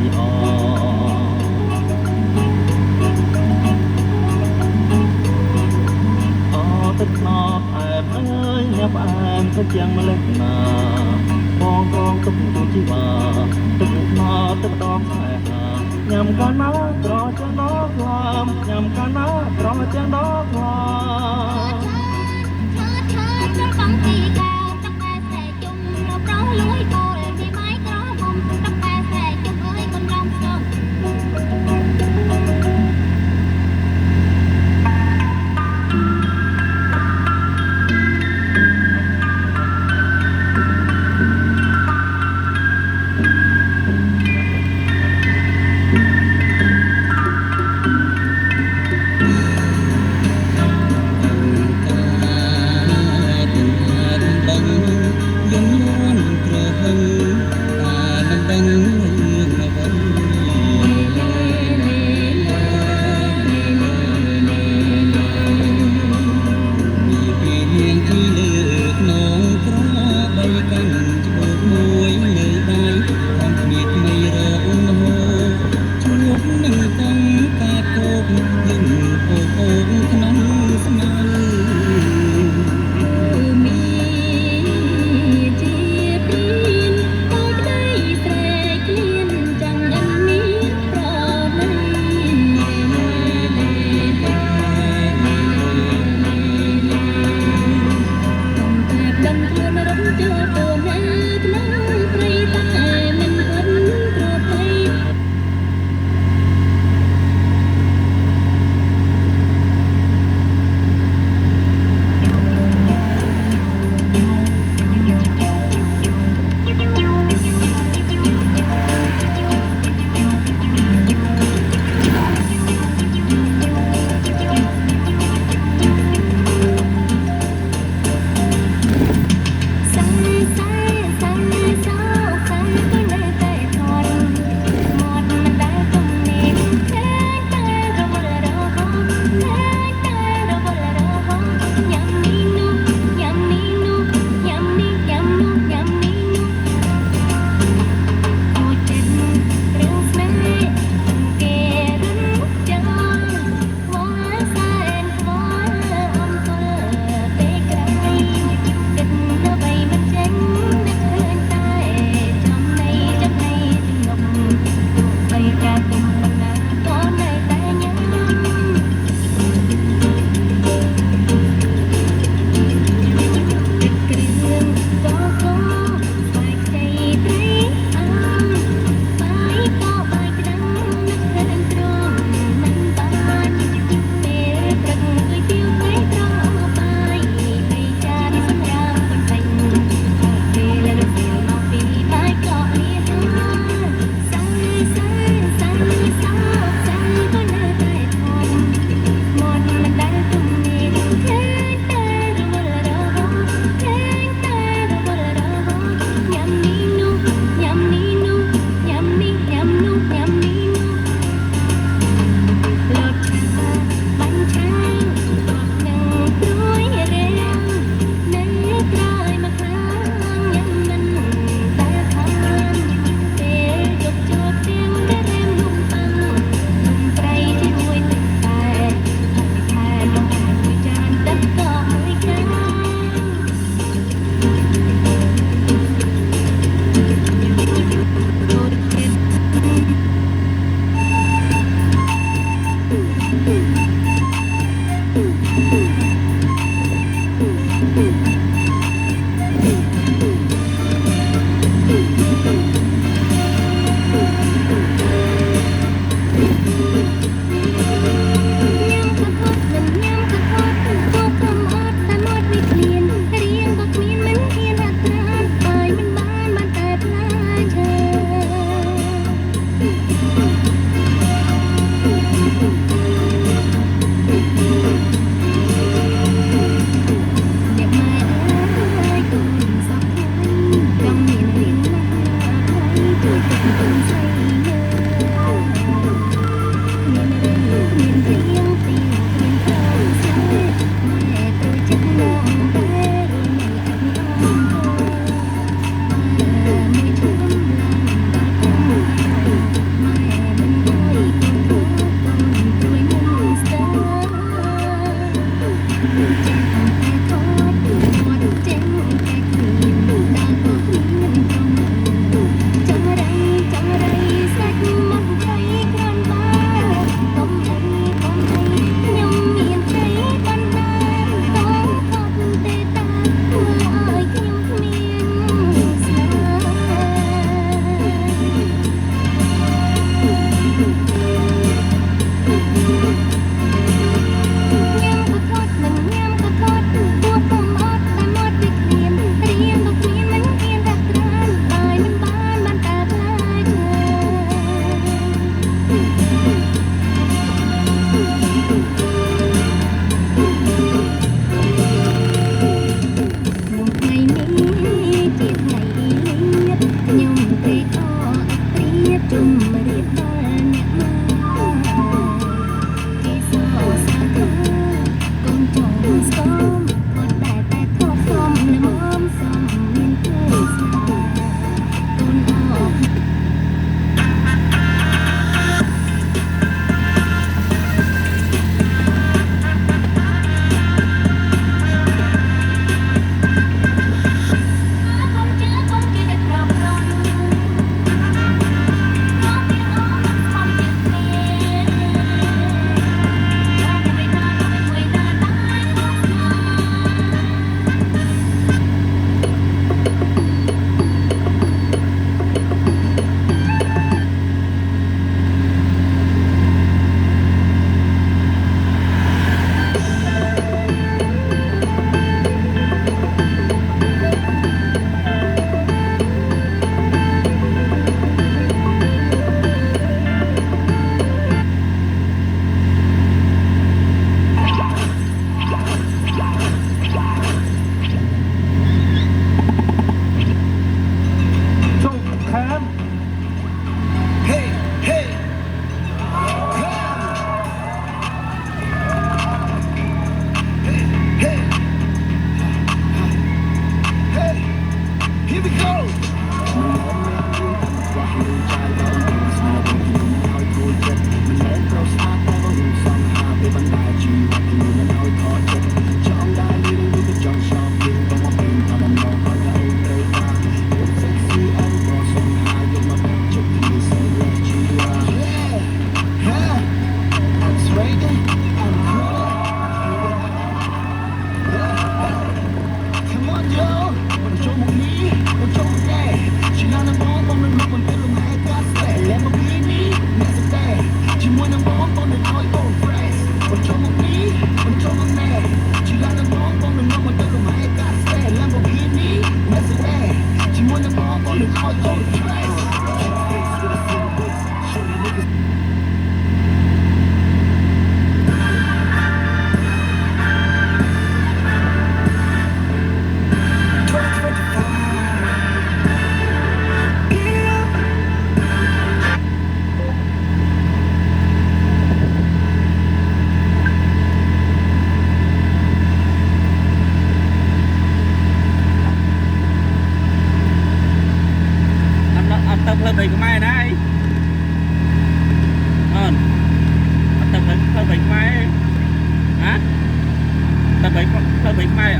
ទឹកណប់អែបអើយញាប់អែមទៅជាងម្លេះណាបងកងទុកទូជីវ៉ាទឹកណប់ទឹកម្ដងខ្សែញ៉ាំកាលណាត្រជាងដកខ្លាំញ៉ាំកាលណាត្រជាងដកខ្លាំ trong khi cao tóc ta sẽ chung đâu đó lối bồi thì mái có bông tóc ta sẽ chung ơi con long sông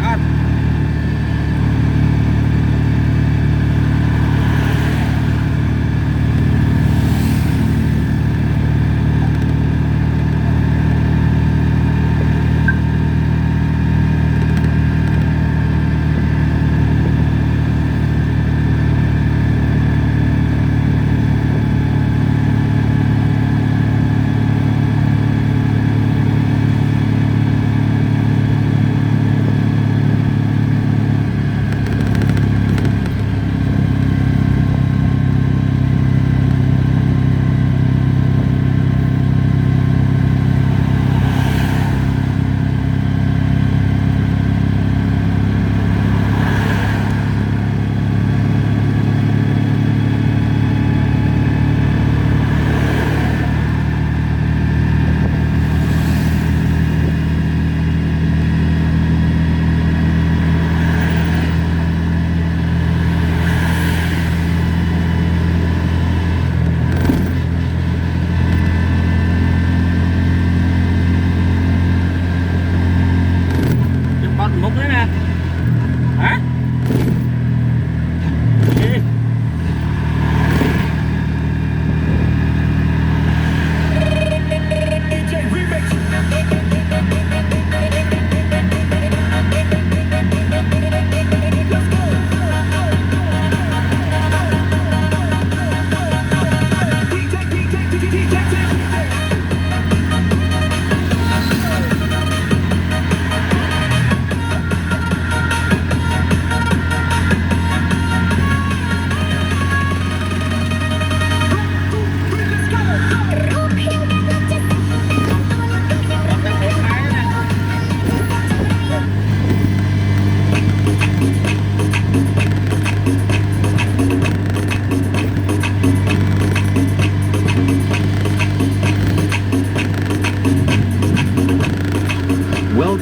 អ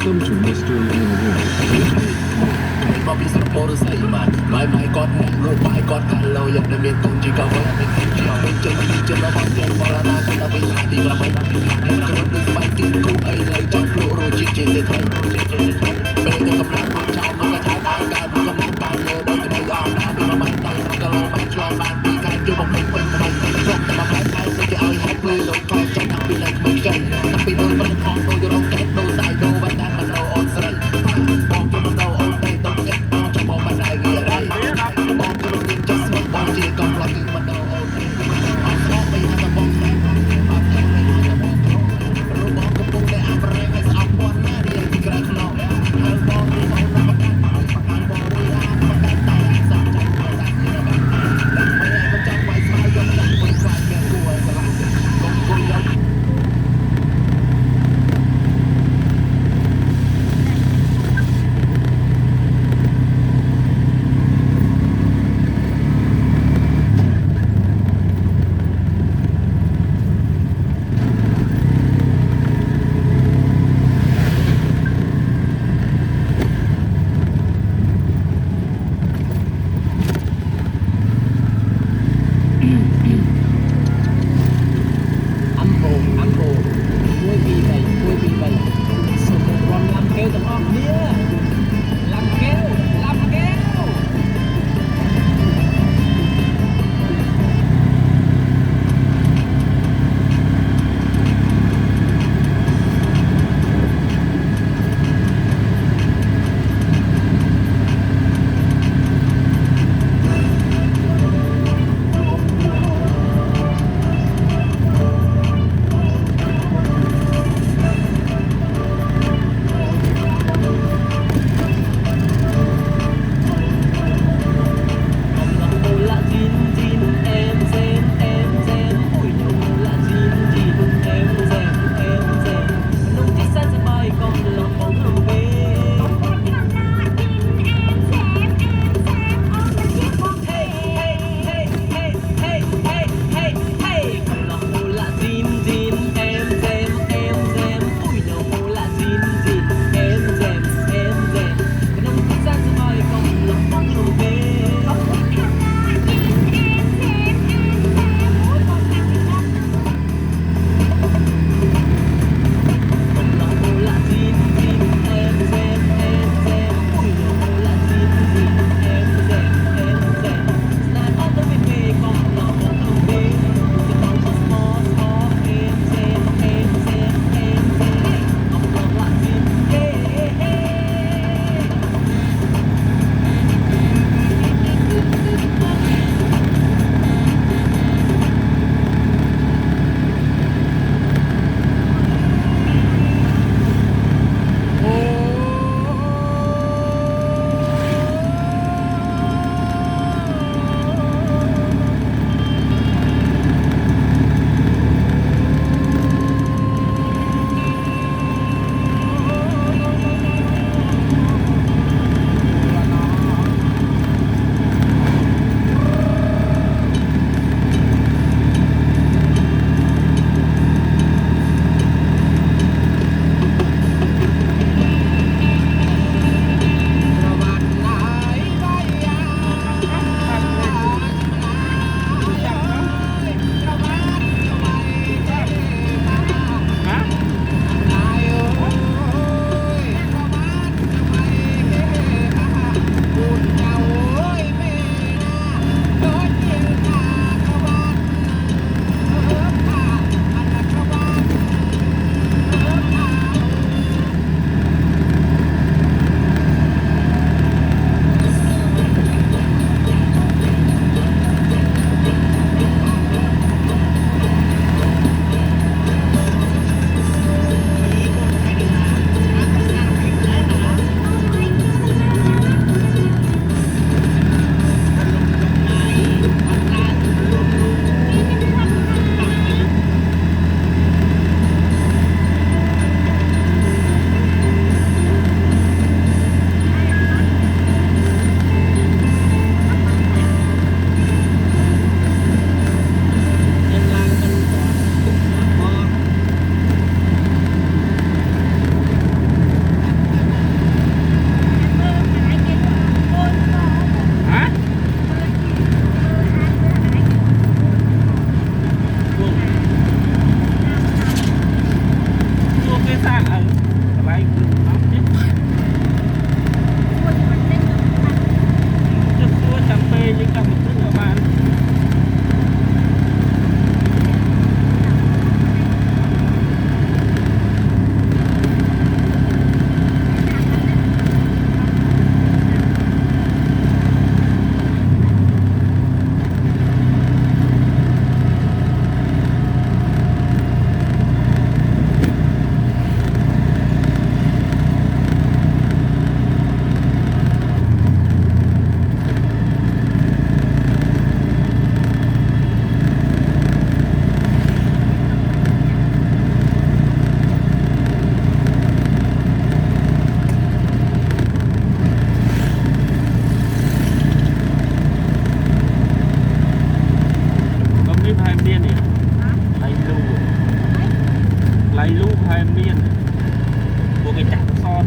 Welcome to Mystery in the Room. មកពីស្រុកបរសៃបាទម៉ៃគាត់លោកម៉ៃគាត់ខាងលោយ៉ាងដែលមានកូនជីកអ្វីជាអ្វីចេញពីចិត្តរបស់ទៀតបរណាគាត់ទៅពីទីក្លាប់ហើយគាត់ដូចស្បែកទីគូអីលើចង់ភ្លក់រោជាតិជាថ្មីពេលទៅកំឡាំងមកចោលមកថាដើរកើតកំឡាំងបានលើដោយក្តីអស់ណាពីមកបានតែស្រុកកលោបានឆ្លងបានពីការជួយបំពេញពេញថ្មីស្រុកតែមកផ្លែផ្លែសេចក្ដីឲ្យហាត់លើលោកខ្លាចចាំតាំងពីនៅក្មេងចាស់តាំងពីដូចប្រឹងខំដូចរងកែតដូចសាយដូវ៉ាតាំងមិនអូនស្រីបងជុំមិនអូនតែต้องអ្នកបងចាំបងបានហើយវារៃបងជុំមានចិត្តស្មោះបងជាកំឡុងគឺមិនអូនអត់ស្មោះបីថាបងស្រីអត់ចាំមិនបងបងកំពុងតែ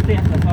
ផ្ទះ